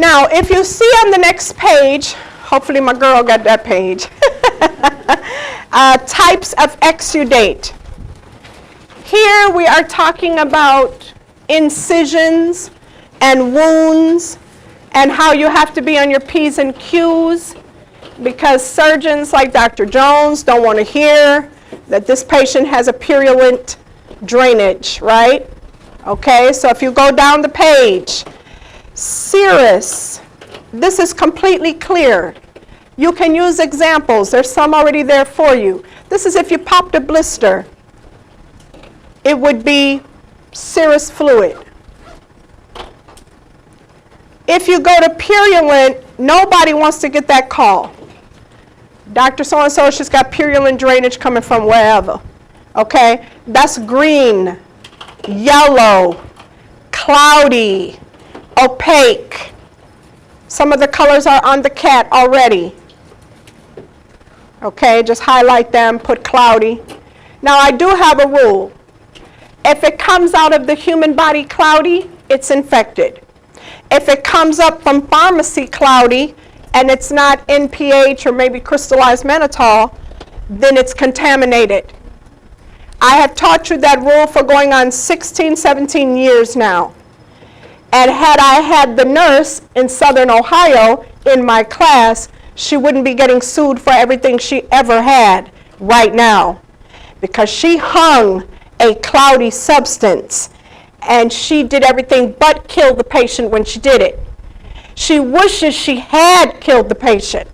Now, if you see on the next page, hopefully my girl got that page, types of exudate. Here we are talking about incisions and wounds and how you have to be on your P's and Q's, because surgeons like Dr. Jones don't want to hear that this patient has a purulent drainage, right? Okay, so if you go down the page, serous, this is completely clear. You can use examples. There's some already there for you. This is if you popped a blister. It would be serous fluid. If you go to purulent, nobody wants to get that call. Dr. So-and-so, she's got purulent drainage coming from wherever. Okay? That's green, yellow, cloudy, opaque. Some of the colors are on the cat already. Okay, just highlight them, put cloudy. Now I do have a rule. If it comes out of the human body cloudy, it's infected. If it comes up from pharmacy cloudy and it's not NPH or maybe crystallized mannitol, then it's contaminated. I have taught you that rule for going on 16, 17 years now. And had I had the nurse in Southern Ohio in my class, she wouldn't be getting sued for everything she ever had right now, because she hung a cloudy substance and she did everything but kill the patient when she did it. She wishes she had killed the patient,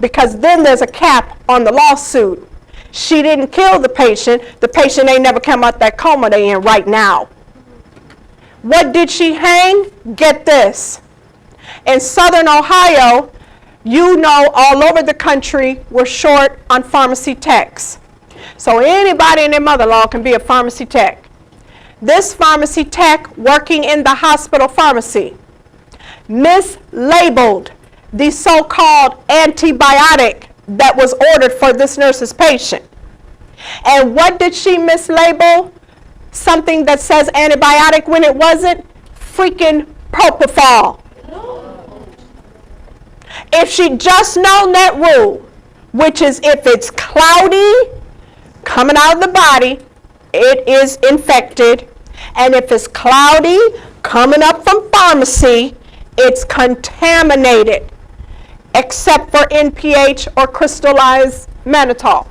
because then there's a cap on the lawsuit. She didn't kill the patient ain't never come out that coma they in right now. What did she hang? Get this. In Southern Ohio, you know, all over the country, we're short on pharmacy techs. So anybody and their mother-in-law can be a pharmacy tech. This pharmacy tech working in the hospital pharmacy mislabeled the so-called antibiotic that was ordered for this nurse's patient. And what did she mislabel? Something that says antibiotic when it wasn't? Freaking propofol. If she just known that rule, which is if it's cloudy coming out of the body, it is infected. And if it's cloudy coming up from pharmacy, it's contaminated, except for NPH or crystallized mannitol.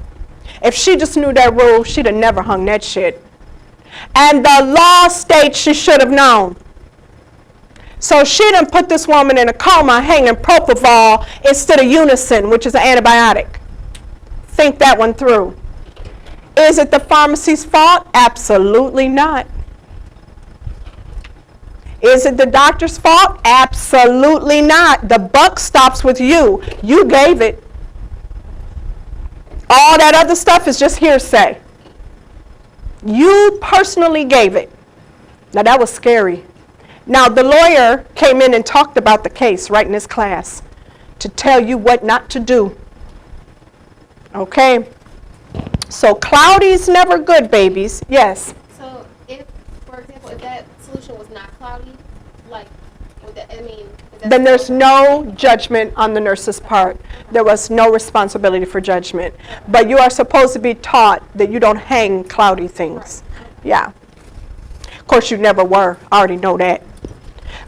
If she just knew that rule, she'd have never hung that shit. And the law states she should have known. So she done put this woman in a coma hanging propofol instead of Unicin, which is an antibiotic. Think that one through. Is it the pharmacy's fault? Absolutely not. Is it the doctor's fault? Absolutely not. The buck stops with you. You gave it. All that other stuff is just hearsay. You personally gave it. Now that was scary. Now the lawyer came in and talked about the case right in his class to tell you what not to do. Okay? So cloudy's never good, babies. Yes? So if, for example, if that solution was not cloudy, like, would that, I mean... Then there's no judgment on the nurse's part. There was no responsibility for judgment. But you are supposed to be taught that you don't hang cloudy things. Right. Yeah. Of course, you never were. I already know that.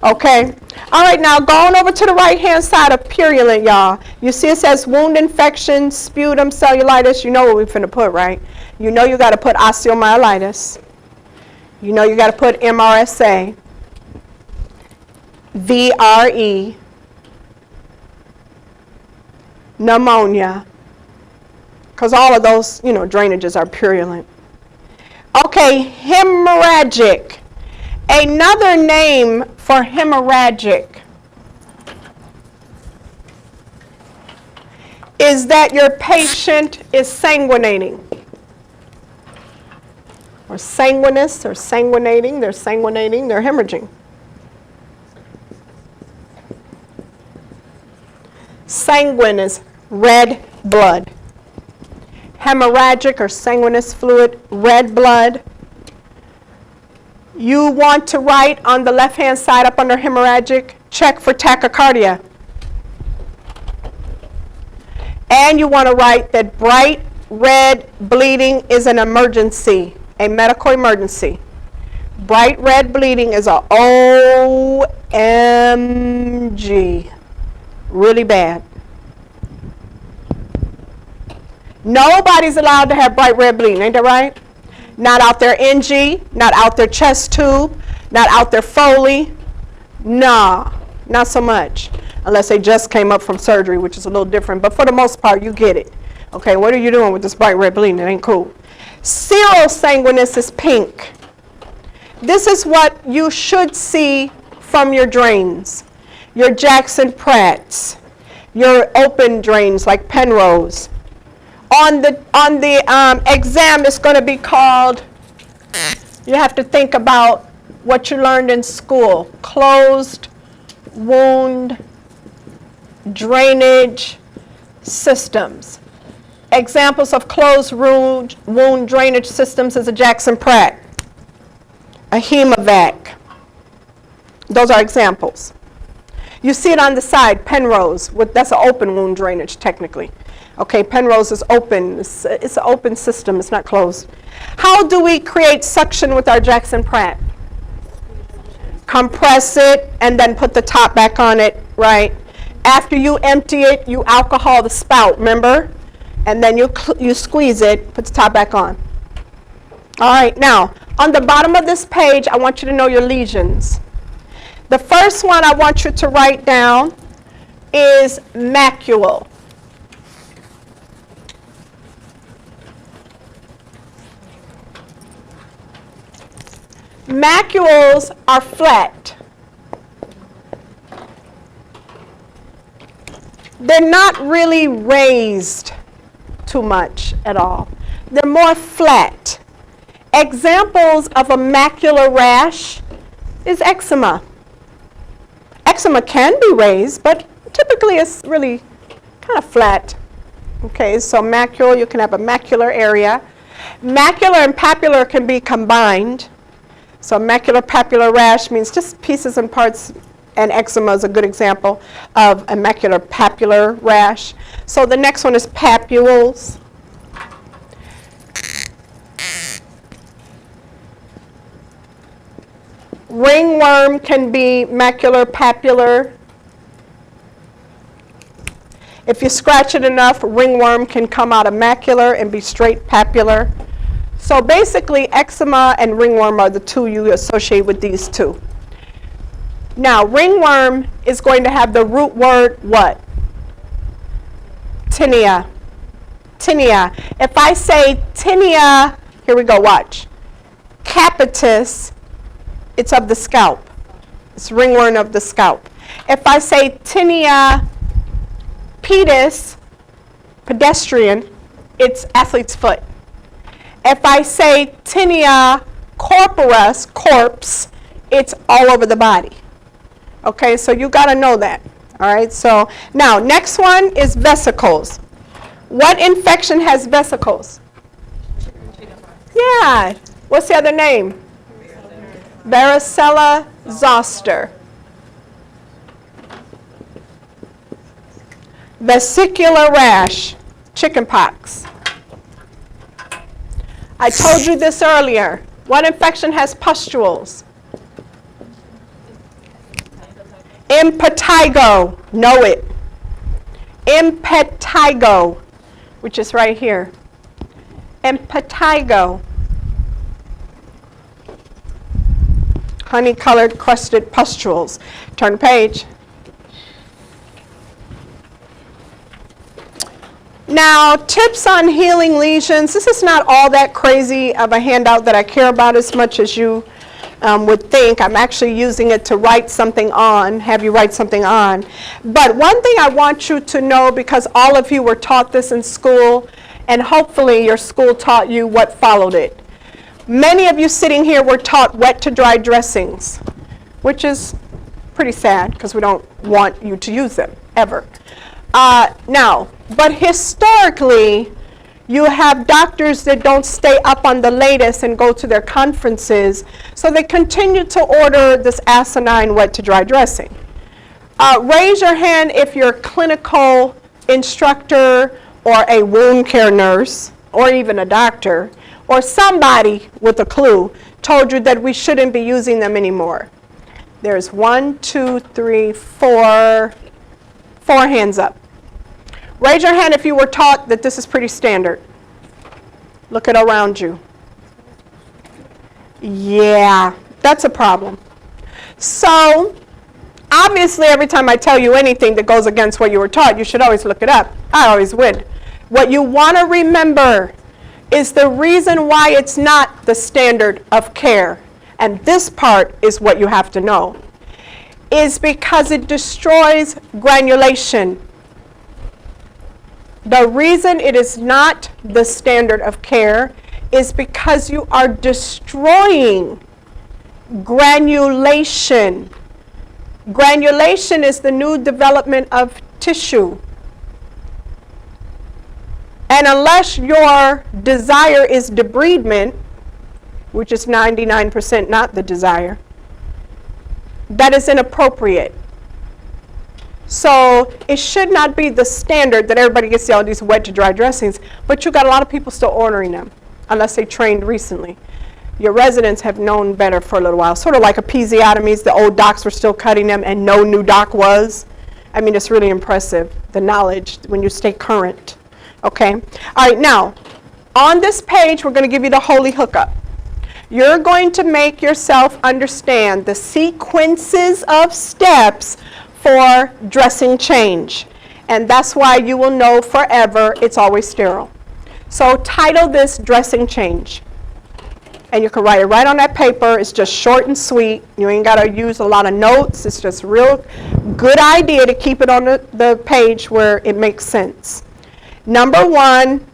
Okay. All right, now going over to the right-hand side of purulent, y'all. You see it says wound infection, sputum, cellulitis. You know what we're finna put, right? You know you got to put osteomyelitis. You know you got to put MRSA. VRE, pneumonia, because all of those, you know, drainages are purulent. Okay, hemorrhagic. Another name for hemorrhagic is that your patient is sanguinating, or sanguinous, or sanguinating, they're hemorrhaging. Sanguine is red blood. Hemorrhagic or sanguinous fluid, red blood. You want to write on the left-hand side up under hemorrhagic, check for tachycardia. And you want to write that bright red bleeding is an emergency, a medical emergency. Bright red bleeding is a OMG, really bad. Nobody's allowed to have bright red bleeding, ain't that right? Not out there NG, not out there chest tube, not out there Foley. Nah, not so much. Unless they just came up from surgery, which is a little different. But for the most part, you get it. Okay, what are you doing with this bright red bleeding? It ain't cool. Serosanguinous is pink. This is what you should see from your drains. Your Jackson Pratts, your open drains like Penrose. On the exam, it's going to be called, you have to think about what you learned in school. Closed wound drainage systems. Examples of closed wound drainage systems is a Jackson Pratt, a Hemovac. Those are examples. You see it on the side, Penrose, that's an open wound drainage technically. Okay, Penrose is open. It's an open system. It's not closed. How do we create suction with our Jackson Pratt? Compress it and then put the top back on it, right? After you empty it, you alcohol the spout, remember? And then you squeeze it, put the top back on. All right, now, on the bottom of this page, I want you to know your lesions. The first one I want you to write down is macule. Macules are flat. They're not really raised too much at all. They're more flat. Examples of a macular rash is eczema. Eczema can be raised, but typically it's really kind of flat. Okay, so macule, you can have a macular area. Macular and papular can be combined. So macular papular rash means just pieces and parts, and eczema is a good example of a macular papular rash. So the next one is papules. Ringworm can be macular papular. If you scratch it enough, ringworm can come out of macular and be straight papular. So basically, eczema and ringworm are the two you associate with these two. Now, ringworm is going to have the root word what? Tinea. Tinea. If I say tinea, here we go, watch. Capitis, it's of the scalp. It's ringworm of the scalp. If I say tinea pedis, pedestrian, it's athlete's foot. If I say tinea corporis, corpse, it's all over the body. Okay, so you got to know that. All right, so now next one is vesicles. What infection has vesicles? Yeah, what's the other name? Varicella zoster. Vesicular rash, chickenpox. I told you this earlier. What infection has pustules? Impetigo. Know it. Impetigo, which is right here. Impetigo. Honey-colored crusted pustules. Turn the page. Now, tips on healing lesions. This is not all that crazy of a handout that I care about as much as you would think. I'm actually using it to write something on, have you write something on. But one thing I want you to know, because all of you were taught this in school, and hopefully your school taught you what followed it. Many of you sitting here were taught wet to dry dressings, which is pretty sad because we don't want you to use them, ever. But historically, you have doctors that don't stay up on the latest and go to their conferences, so they continue to order this asinine wet to dry dressing. Raise your hand if you're a clinical instructor or a wound care nurse or even a doctor or somebody with a clue told you that we shouldn't be using them anymore. There's 1, 2, 3, 4 hands up. Raise your hand if you were taught that this is pretty standard. Look at around you. Yeah, that's a problem. So, obviously, every time I tell you anything that goes against what you were taught, you should always look it up. I always would. What you want to remember is the reason why it's not the standard of care, and this part is what you have to know, is because it destroys granulation. The reason it is not the standard of care is because you are destroying granulation. Granulation is the new development of tissue. And unless your desire is debridement, which is 99% not the desire, that is inappropriate. So it should not be the standard that everybody gets all these wet to dry dressings, but you got a lot of people still ordering them, unless they trained recently. Your residents have known better for a little while, sort of like episiotomies. The old docs were still cutting them and no new doc was. I mean, it's really impressive, the knowledge, when you stay current. Okay? All right, now, on this page, we're going to give you the holy hookup. You're going to make yourself understand the sequences of steps for dressing change. And that's why you will know forever it's always sterile. So title this dressing change. And you can write it right on that paper. It's just short and sweet. You ain't got to use a lot of notes. It's just real good idea to keep it on the page where it makes sense. Number 1,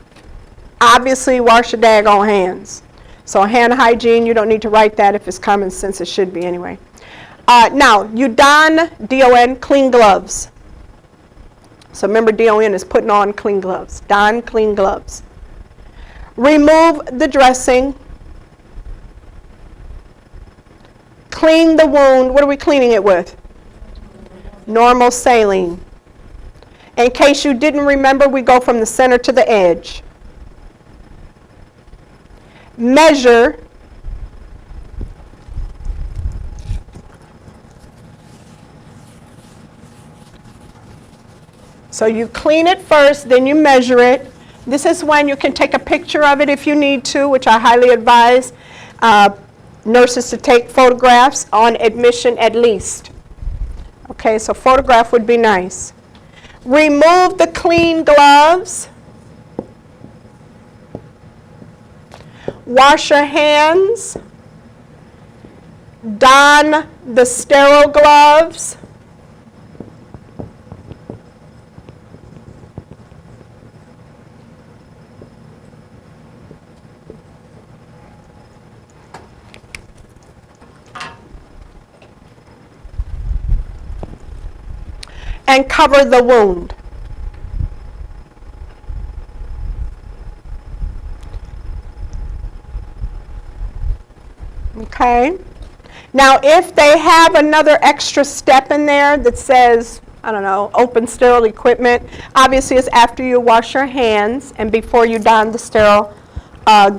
obviously wash your daggone hands. So hand hygiene, you don't need to write that. If it's common sense, it should be anyway. Now, you don, D-O-N, clean gloves. So remember, D-O-N is putting on clean gloves. Don clean gloves. Remove the dressing. Clean the wound. What are we cleaning it with? Normal saline. In case you didn't remember, we go from the center to the edge. Measure. So you clean it first, then you measure it. This is when you can take a picture of it if you need to, which I highly advise nurses to take photographs on admission at least. Okay, so photograph would be nice. Remove the clean gloves. Wash your hands. Don the sterile gloves. And cover the wound. Okay. Now, if they have another extra step in there that says, I don't know, open sterile equipment, obviously it's after you wash your hands and before you don the sterile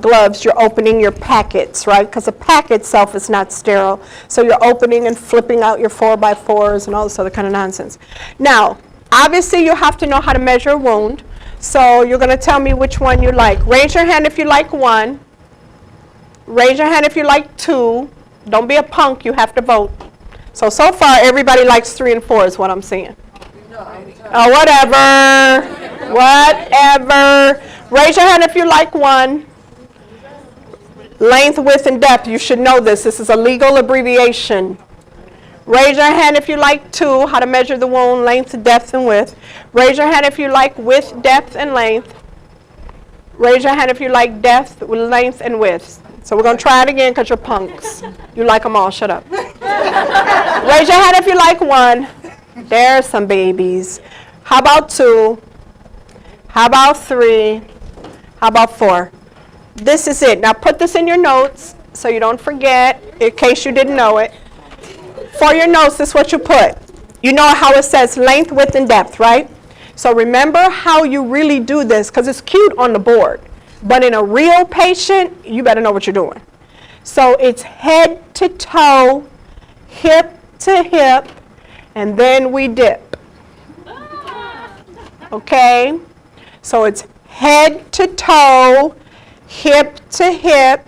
gloves, you're opening your packets, right? Because the pack itself is not sterile. So you're opening and flipping out your 4x4s and all this other kind of nonsense. Now, obviously you have to know how to measure a wound. So you're going to tell me which one you like. Raise your hand if you like 1. Raise your hand if you like 2. Don't be a punk, you have to vote. So far everybody likes 3 and 4 is what I'm saying. Oh, whatever. Whatever. Raise your hand if you like 1. Length, width, and depth. You should know this. This is a legal abbreviation. Raise your hand if you like 2, how to measure the wound, length, depth, and width. Raise your hand if you like width, depth, and length. Raise your hand if you like depth, length, and width. So we're going to try it again because you're punks. You like them all. Shut up. Raise your hand if you like 1. There's some babies. How about 2? How about 3? How about 4? This is it. Now put this in your notes so you don't forget in case you didn't know it. For your notes, this is what you put. You know how it says length, width, and depth, right? So remember how you really do this, because it's cute on the board. But in a real patient, you better know what you're doing. So it's head to toe, hip to hip, and then we dip. Okay? So it's head to toe, hip to hip,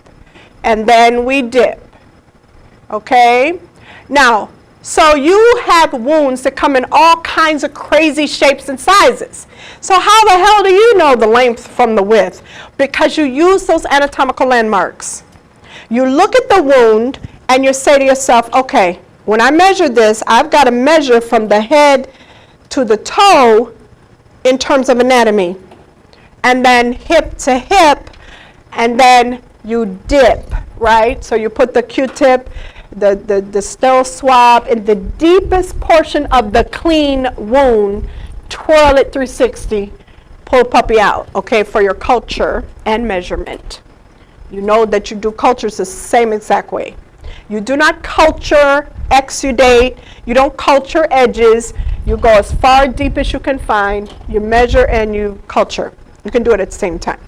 and then we dip. Okay? Now, so you have wounds that come in all kinds of crazy shapes and sizes. So how the hell do you know the length from the width? Because you use those anatomical landmarks. You look at the wound and you say to yourself, okay, when I measure this, I've got to measure from the head to the toe in terms of anatomy. And then hip to hip, and then you dip, right? So you put the Q-tip, the sterile swab in the deepest portion of the clean wound, twirl it 360, pull puppy out, okay, for your culture and measurement. You know that you do cultures the same exact way. You do not culture, exudate, you don't culture edges, you go as far deep as you can find, you measure and you culture. You can do it at the same time.